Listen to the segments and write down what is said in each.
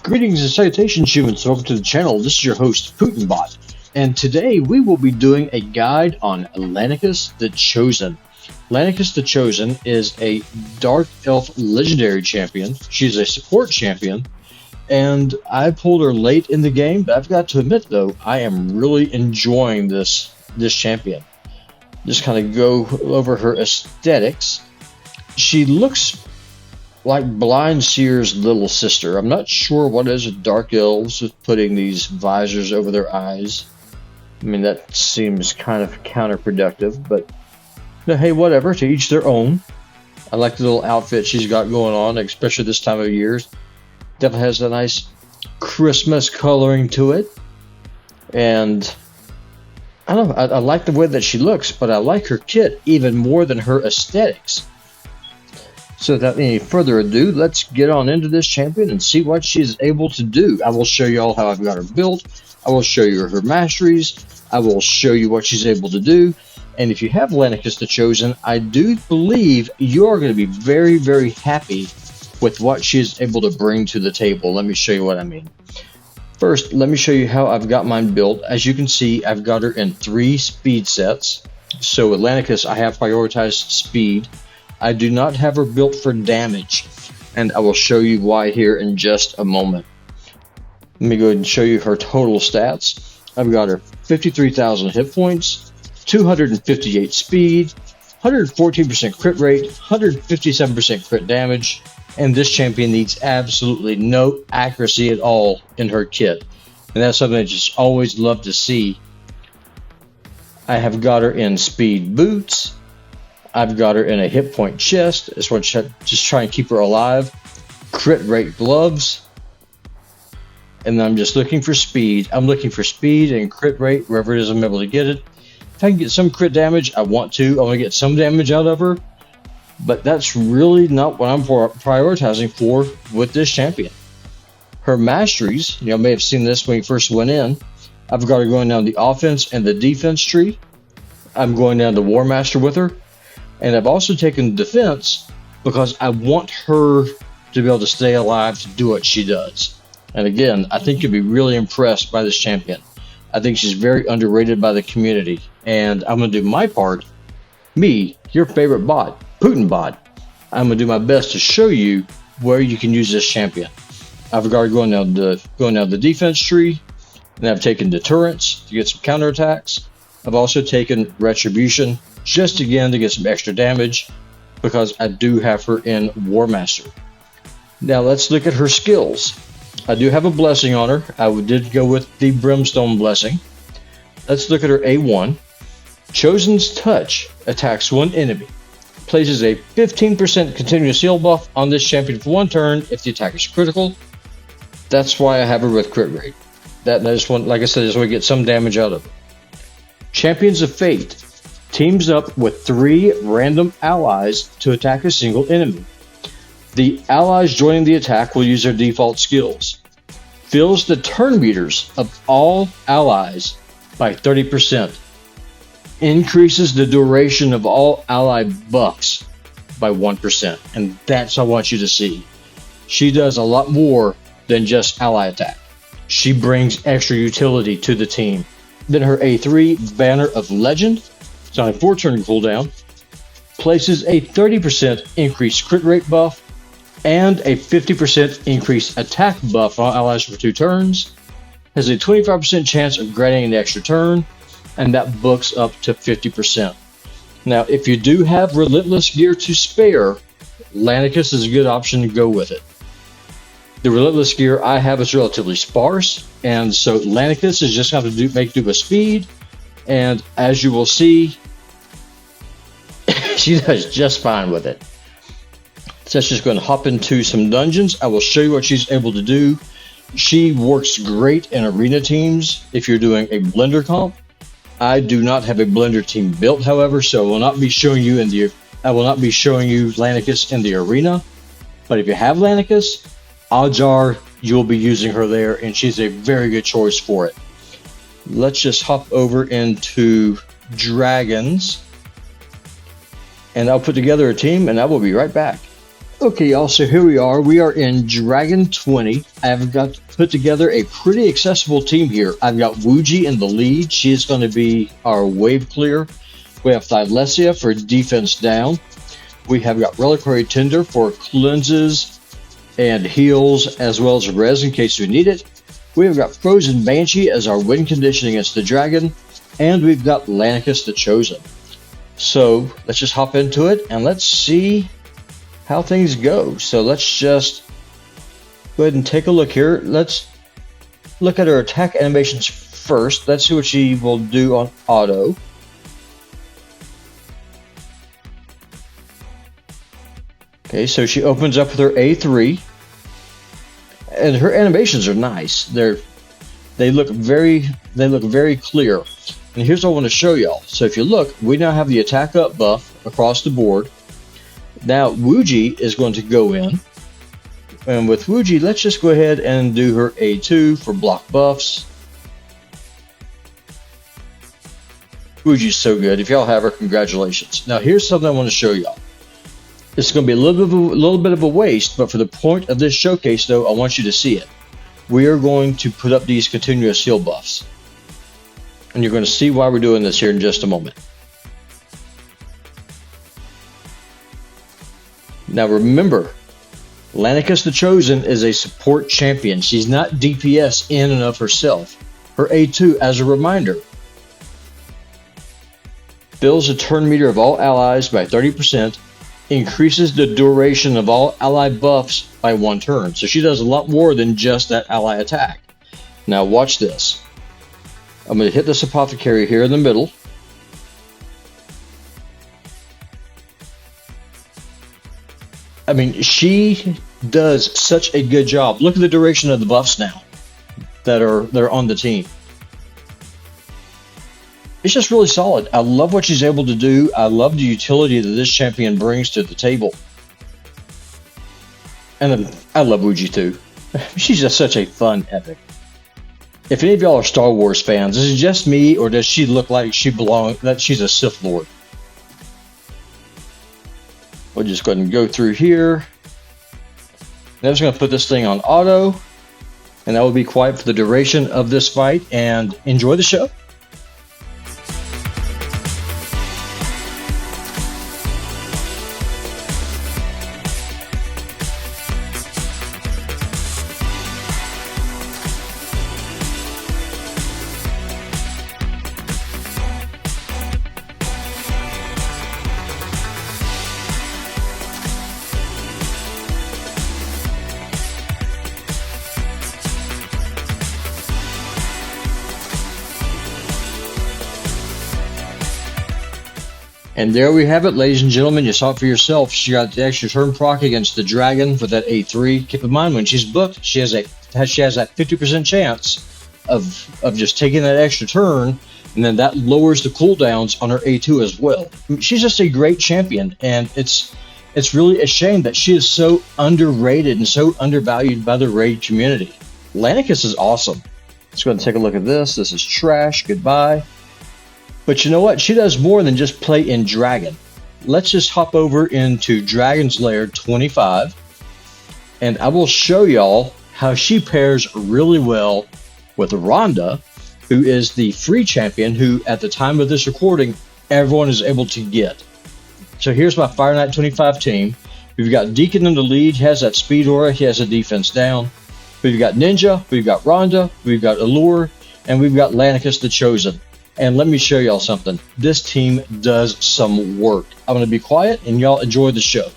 Greetings and salutations, humans. Welcome to the channel. This is your host, PutinBot, and today we will be doing a guide on Lanakis the Chosen. Lanakis the Chosen is a Dark Elf Legendary Champion. She's a support champion, and I pulled her late in the game, but I've got to admit, though, I am really enjoying this champion. Just kind of go over her aesthetics. She looks like Blind Seer's little sister. I'm not sure what is with Dark Elves with putting these visors over their eyes. I mean, that seems kind of counterproductive, but no, hey, whatever, to each their own. I like the little outfit she's got going on, especially this time of year. Definitely has a nice Christmas coloring to it. And I don't know, I like the way that she looks, but I like her kit even more than her aesthetics. So without any further ado, let's get on into this champion and see what she's able to do. I will show you all how I've got her built. I will show you her masteries. I will show you what she's able to do. And if you have Lanakis the Chosen, I do believe you're going to be very, very happy with what she is able to bring to the table. Let me show you what I mean. First, let me show you how I've got mine built. As you can see, I've got her in 3 speed sets. So with Lanakis, I have prioritized speed. I do not have her built for damage, and I will show you why here in just a moment. Let me go ahead and show you her total stats. I've got her 53,000 hit points, 258 speed, 114% crit rate, 157% crit damage, and this champion needs absolutely no accuracy at all in her kit. And that's something I just always love to see. I have got her in speed boots. I've got her in a hit point chest. That's what just try and keep her alive. Crit rate gloves. And I'm just looking for speed. I'm looking for speed and crit rate wherever it is I'm able to get it. If I can get some crit damage, I want to. I want to get some damage out of her. But that's really not what I'm prioritizing for with this champion. Her masteries, you may have seen this when you first went in. I've got her going down the offense and the defense tree. I'm going down the War Master with her. And I've also taken defense because I want her to be able to stay alive to do what she does. And again, I think you'll be really impressed by this champion. I think she's very underrated by the community. And I'm going to do my part. Me, your favorite bot, PutinBot. I'm going to do my best to show you where you can use this champion. I've got her going down the defense tree. And I've taken deterrence to get some counterattacks. I've also taken retribution just again to get some extra damage because I do have her in War Master. Now let's look at her skills. I do have a blessing on her. I did go with the Brimstone blessing. Let's look at her A1. Chosen's Touch attacks one enemy. Places a 15% continuous heal buff on this champion for 1 turn if the attack is critical. That's why I have her with crit rate. I just want, like I said, I just want to get some damage out of it. Champions of Fate teams up with 3 random allies to attack a single enemy. The allies joining the attack will use their default skills. Fills the turn meters of all allies by 30%. Increases the duration of all ally buffs by 1%. And that's what I want you to see. She does a lot more than just ally attack. She brings extra utility to the team. Then her A3, Banner of Legend. It's on a 4-turn cooldown. Places a 30% increased crit rate buff and a 50% increased attack buff on allies for 2 turns. Has a 25% chance of granting an extra turn, and that books up to 50%. Now, if you do have Relentless gear to spare, Lanakis is a good option to go with it. The Relentless gear I have is relatively sparse, and so Lanakis is just going to make do with speed, and as you will see, she does just fine with it. So that's just going to hop into some dungeons. I will show you what she's able to do. She works great in arena teams if you're doing a blender comp. I do not have a blender team built, however, so I will not be showing you Lanakis in the arena. But if you have Lanakis, odds are you'll be using her there, and she's a very good choice for it. Let's just hop over into Dragons, and I'll put together a team, and I will be right back. Okay, y'all, so here we are. We are in Dragon 20. I've got put together a pretty accessible team here. I've got Wuji in the lead. She is going to be our wave clear. We have Thylesia for defense down. We have got Reliquary Tinder for cleanses and heals, as well as res in case we need it. We have got Frozen Banshee as our win condition against the dragon. And we've got Lanakis the Chosen. So let's just hop into it and let's see how things go. So let's just go ahead and take a look here. Let's look at her attack animations first. Let's see what she will do on auto. Okay, so she opens up with her A3, and her animations are nice. They look very clear. And here's what I want to show y'all. So if you look, we now have the attack up buff across the board. Now Wuji is going to go in, and with Wuji, let's just go ahead and do her A2 for block buffs. Wuji's so good. If y'all have her, congratulations. Now here's something I want to show y'all. It's going to be a little bit of a waste, but for the point of this showcase, though, I want you to see it. We are going to put up these continuous heal buffs, and you're going to see why we're doing this here in just a moment. Now remember, Lanakis the Chosen is a support champion. She's not DPS in and of herself. Her A2, as a reminder, fills the turn meter of all allies by 30%, increases the duration of all ally buffs by 1 turn. So she does a lot more than just that ally attack. Now watch this. I'm going to hit this apothecary here in the middle. I mean, she does such a good job. Look at the duration of the buffs now that are on the team. It's just really solid. I love what she's able to do. I love the utility that this champion brings to the table. And I love Wuji too. She's just such a fun epic. If any of y'all are Star Wars fans, is it just me, or does she look like that she's a Sith Lord? We'll just go ahead and go through here. I'm just going to put this thing on auto, and that will be quiet for the duration of this fight, and enjoy the show. And there we have it, ladies and gentlemen. You saw it for yourself. She got the extra turn proc against the dragon for that A3. Keep in mind, when she's booked, she has that 50% chance of just taking that extra turn, and then that lowers the cooldowns on her A2 as well. She's just a great champion, and it's really a shame that she is so underrated and so undervalued by the raid community. Lanakis is awesome. Let's go ahead and take a look at this. This is trash. Goodbye. But you know what? She does more than just play in Dragon. Let's just hop over into Dragon's Lair 25, and I will show y'all how she pairs really well with Rhonda, who is the free champion who, at the time of this recording, everyone is able to get. So here's my Fire Knight 25 team. We've got Deacon in the lead. He has that speed aura. He has a defense down. We've got Ninja. We've got Rhonda. We've got Allure. And we've got Lanakis the Chosen. And let me show y'all something. This team does some work. I'm going to be quiet and y'all enjoy the show.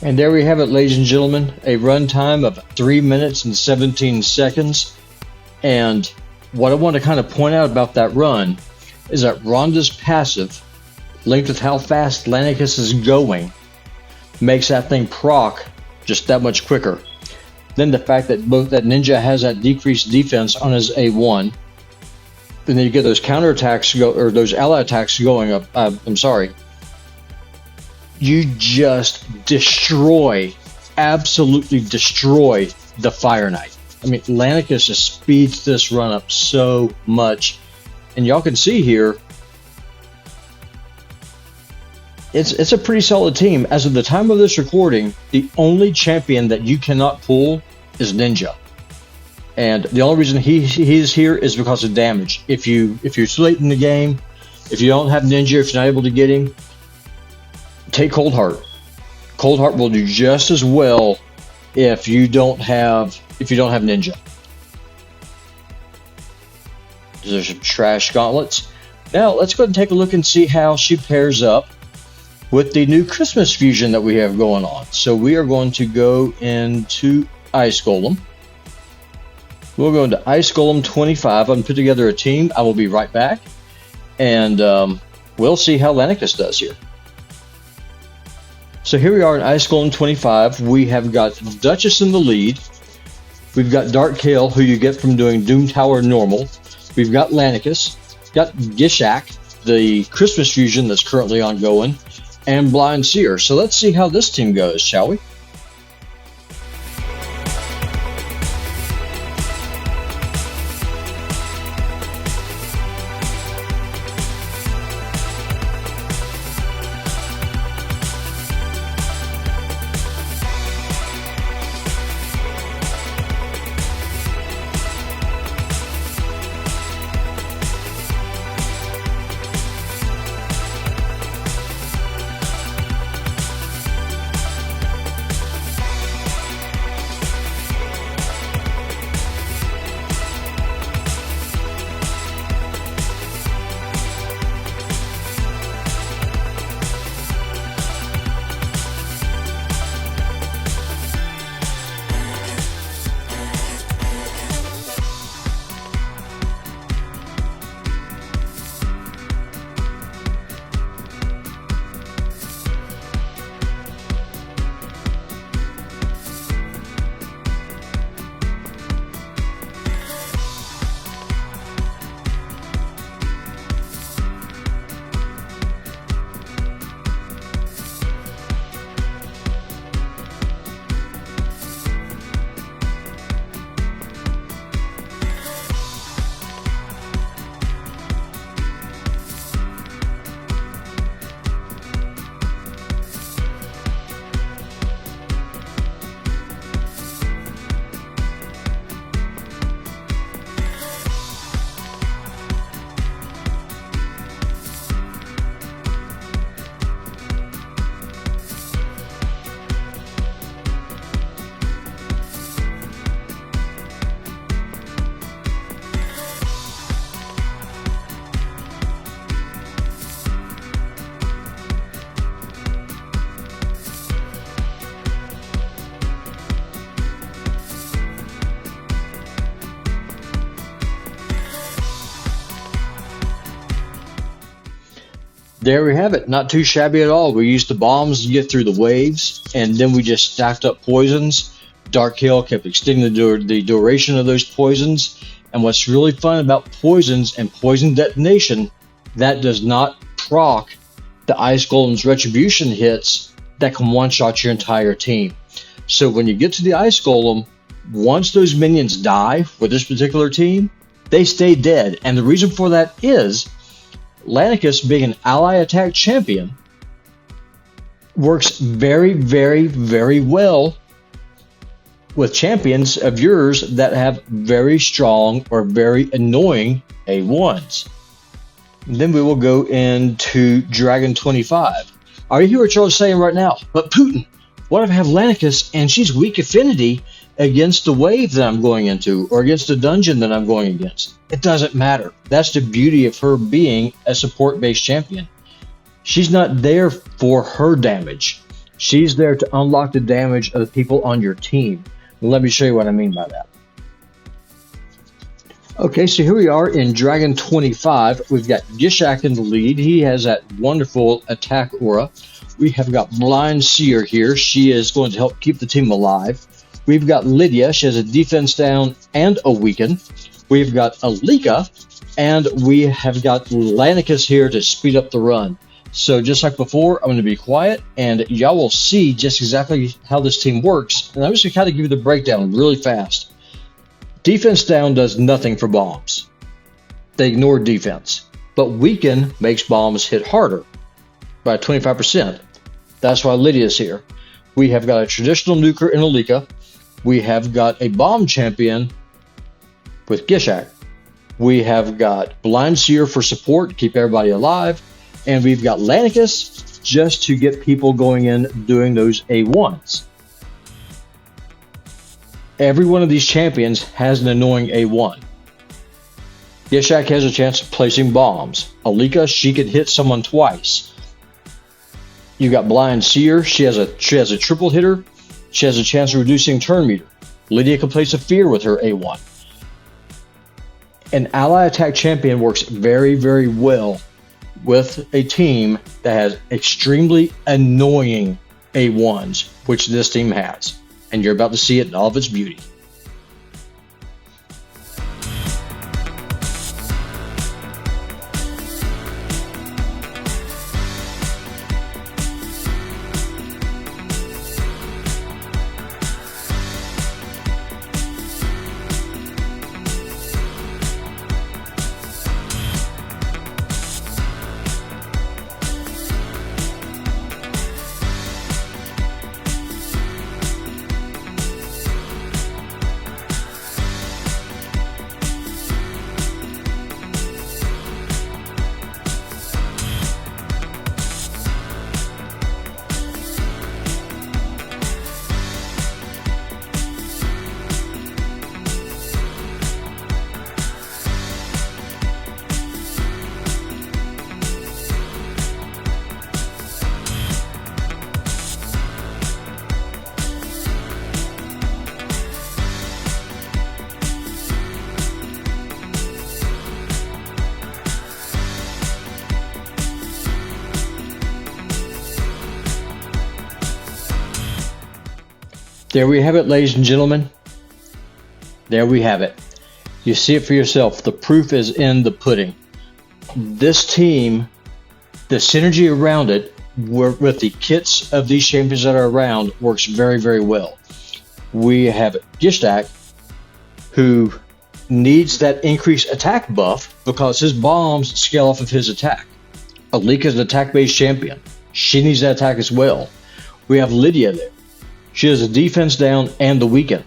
And there we have it, ladies and gentlemen, a runtime of 3 minutes and 17 seconds. And what I want to kind of point out about that run is that Ronda's passive, linked with how fast Lanakis is going, makes that thing proc just that much quicker. Then the fact that both that Ninja has that decreased defense on his A1, and then you get those counterattacks or those ally attacks going up. You just absolutely destroy the Fire Knight. I mean, Lanakis just speeds this run up so much, and y'all can see here, it's a pretty solid team. As of the time of this recording, the only champion that you cannot pull is Ninja. And the only reason he's here is because of damage. If you're too late in the game, if you don't have Ninja, if you're not able to get him, take Cold Heart. Cold Heart will do just as well if you don't have Ninja. There's some trash gauntlets. Now let's go ahead and take a look and see how she pairs up with the new Christmas fusion that we have going on. So we are going to go into Ice Golem. We'll go into Ice Golem 25. I'm put together a team. I will be right back, and we'll see how Lanakis does here. So here we are in Ice Golem 25. We have got Duchess in the lead. We've got Dark Kale, who you get from doing Doom Tower normal. We've got Lanakis, got Gishak, the Christmas fusion that's currently ongoing, and Blind Seer. So let's see how this team goes, shall we? There we have it. Not too shabby at all. We used the bombs to get through the waves, and then we just stacked up poisons. Dark Hill kept extending the duration of those poisons. And what's really fun about poisons and poison detonation, that does not proc the Ice Golem's retribution hits that can one-shot your entire team. So when you get to the Ice Golem, once those minions die for this particular team, they stay dead. And the reason for that is Lanakis, being an ally attack champion, works very, very, very well with champions of yours that have very strong or very annoying A1s. And then we will go into Dragon 25. Are you hear what y'all are saying right now? But Putin, what if I have Lanakis and she's weak affinity against the wave that I'm going into or against the dungeon that I'm going against? It doesn't matter. That's the beauty of her being a support-based champion. She's not there for her damage. She's there to unlock the damage of the people on your team. Let me show you what I mean by that. Okay, so here we are in Dragon 25. We've got Gishak in the lead. He has that wonderful attack aura. We have got Blind Seer here. She is going to help keep the team alive. We've got Lydia. She has a defense down and a weaken. We've got Alika, and we have got Lanakis here to speed up the run. So just like before, I'm going to be quiet, and y'all will see just exactly how this team works. And I'm just going to kind of give you the breakdown really fast. Defense down does nothing for bombs. They ignore defense. But weaken makes bombs hit harder by 25%. That's why Lydia's here. We have got a traditional nuker in Alika. We have got a bomb champion with Gishak. We have got Blind Seer for support to keep everybody alive. And we've got Lanakis just to get people going in doing those A1s. Every one of these champions has an annoying A1. Gishak has a chance of placing bombs. Alika, she could hit someone twice. You got Blind Seer, she has a triple hitter. She has a chance of reducing turn meter. Lydia can place a fear with her A1. An ally attack champion works very, very well with a team that has extremely annoying A1s, which this team has. And you're about to see it in all of its beauty. There we have it, ladies and gentlemen. There we have it. You see it for yourself. The proof is in the pudding. This team, the synergy around it, with the kits of these champions that are around, works very, very well. We have Gishak, who needs that increased attack buff because his bombs scale off of his attack. Alika is an attack-based champion. She needs that attack as well. We have Lydia there. She has a defense down and the weaken.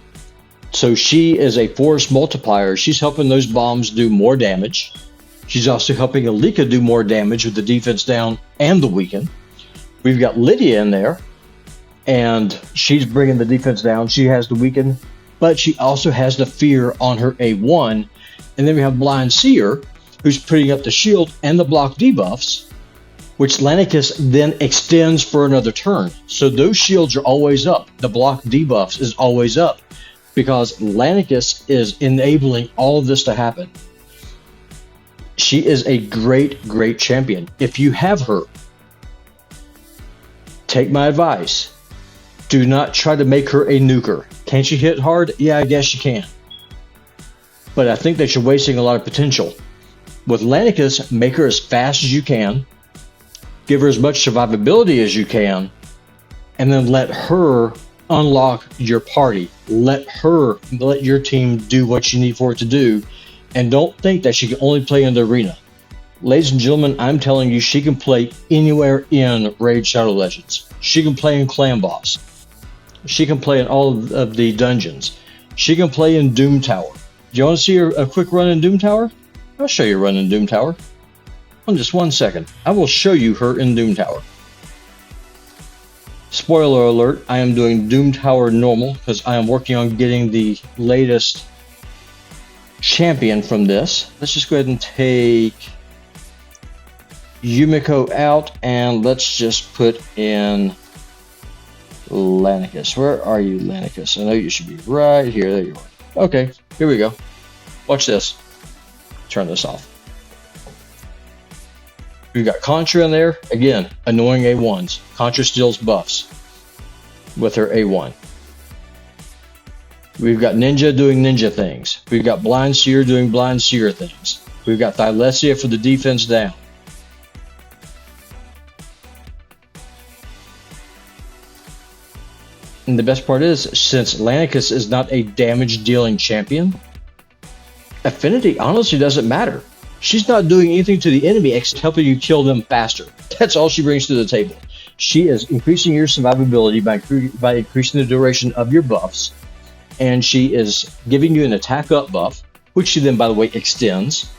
So she is a force multiplier. She's helping those bombs do more damage. She's also helping Alika do more damage with the defense down and the weaken. We've got Lydia in there, and she's bringing the defense down. She has the weaken, but she also has the fear on her A1. And then we have Blind Seer, who's putting up the shield and the block debuffs, which Lanakis then extends for another turn. So those shields are always up. The block debuffs is always up because Lanakis is enabling all of this to happen. She is a great, great champion. If you have her, take my advice. Do not try to make her a nuker. Can she hit hard? Yeah, I guess she can. But I think that you're wasting a lot of potential. With Lanakis, make her as fast as you can. Give her as much survivability as you can, and then let her unlock your party. Let your team do what you need for it to do, and don't think that she can only play in the arena. Ladies and gentlemen, I'm telling you, she can play anywhere in Raid Shadow Legends. She can play in Clan Boss. She can play in all of the dungeons. She can play in Doom Tower. Do you want to see a quick run in Doom Tower? I'll show you a run in Doom Tower. In just 1 second, I will show you her in Doom Tower. Spoiler alert, I am doing Doom Tower normal because I am working on getting the latest champion from this. Let's just go ahead and take Yumiko out, and let's just put in Lanakis. Where are you, Lanakis? I know you should be right here. There you are. Okay, here we go. Watch this. Turn this off. We've got Contra in there. Again, annoying A1s. Contra steals buffs with her A1. We've got Ninja doing Ninja things. We've got Blind Seer doing Blind Seer things. We've got Thylesia for the defense down. And the best part is, since Lanakis is not a damage dealing champion, affinity honestly doesn't matter. She's not doing anything to the enemy except helping you kill them faster. That's all she brings to the table. She is increasing your survivability by increasing the duration of your buffs. And she is giving you an attack up buff, which she then, by the way, extends.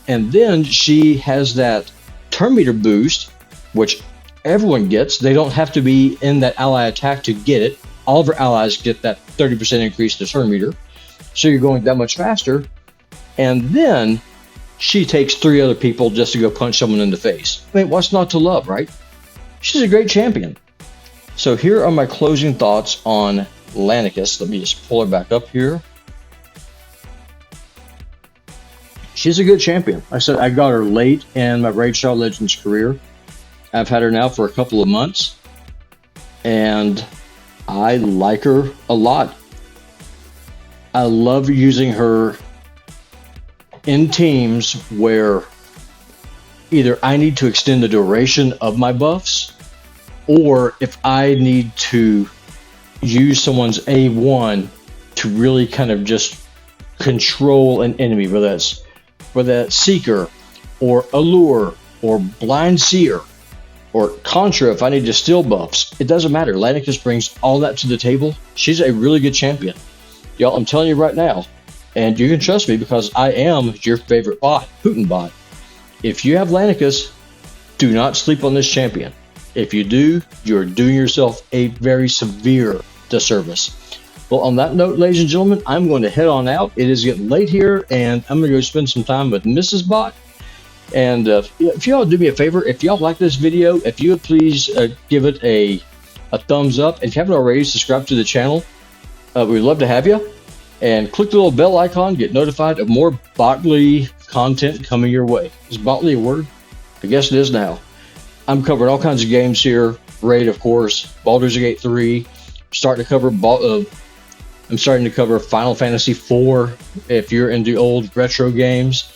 And then she has that turn meter boost, which everyone gets. They don't have to be in that ally attack to get it. All of her allies get that 30% increase to turn meter. So you're going that much faster. And then she takes 3 other people just to go punch someone in the face. I mean, what's not to love, right? She's a great champion. So here are my closing thoughts on Lanakis. Let me just pull her back up here. She's a good champion. I said I got her late in my Raid Shaw Legends career. I've had her now for a couple of months, and I like her a lot. I love using her in teams where either I need to extend the duration of my buffs, or if I need to use someone's A1 to really kind of just control an enemy, whether that's Seeker or Allure or Blind Seer or Contra. If I need to steal buffs, it doesn't matter. Lanakis brings all that to the table. She's a really good champion. Y'all, I'm telling you right now, and you can trust me because I am your favorite bot, Putin bot. If you have Lanakis, do not sleep on this champion. If you do, you're doing yourself a very severe disservice. Well, on that note, ladies and gentlemen, I'm going to head on out. It is getting late here, and I'm going to go spend some time with Mrs. Bot. And if y'all do me a favor, if y'all like this video, if you would please give it a thumbs up. And if you haven't already, subscribe to the channel. We'd love to have you. And click the little bell icon, get notified of more Botley content coming your way. Is Botley a word? I guess it is now. I'm covering all kinds of games here. Raid, of course. Baldur's Gate 3. I'm starting to cover Final Fantasy 4 if you're into old retro games.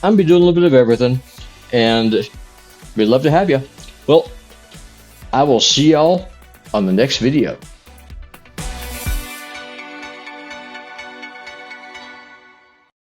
I'm be doing a little bit of everything, and we'd love to have you. Well, I will see y'all on the next video.